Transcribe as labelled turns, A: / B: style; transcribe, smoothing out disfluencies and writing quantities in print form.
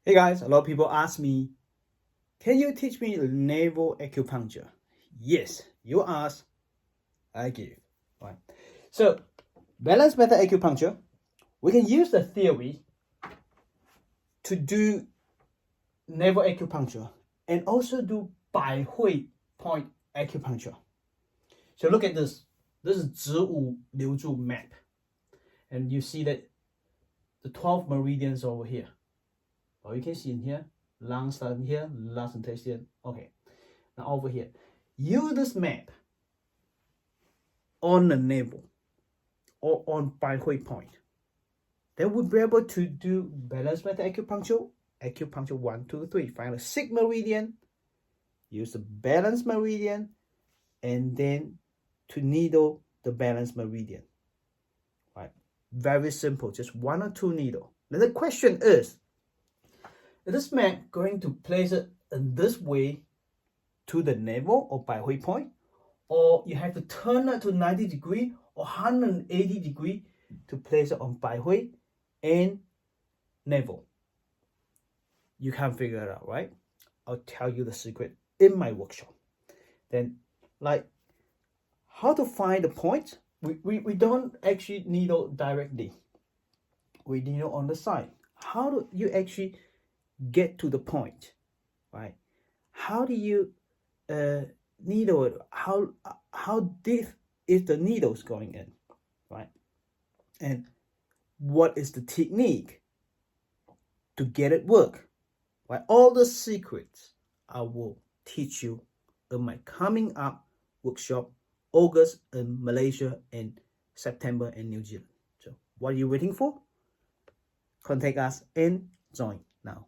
A: Hey guys, a lot of people ask me, can you teach me navel acupuncture? Yes, you ask, I give. Right. So, balance method acupuncture, we can use the theory to do navel acupuncture and also do Bai Hui point acupuncture. So look at this. This is 子午流注 map. And you see that the 12 meridians over here. Or you can see in here, lungs start in here, last intestine. Okay. Now over here, use this map on the navel or on Bai Hui point. Then we'll be able to do balance method acupuncture. Acupuncture 1, 2, 3. Find a 6 meridian. Use the balance meridian. And then to needle the balance meridian. Right? Very simple. Just 1 or 2 needle. Now the question is this map going to place it in this way to the navel or Bai Hui point? Or you have to turn it to 90 degree or 180 degree to place it on Bai Hui and navel. You can't figure it out, right? I'll tell you the secret in my workshop. Then, like, how to find the point? We don't actually needle directly. We needle on the side. How do you actually get to the point, right? How do you needle it? How deep is the needles going in, right? And what is the technique to get it work? Right? All the secrets I will teach you in my coming up workshop, August in Malaysia and September in New Zealand. So what are you waiting for? Contact us and join now.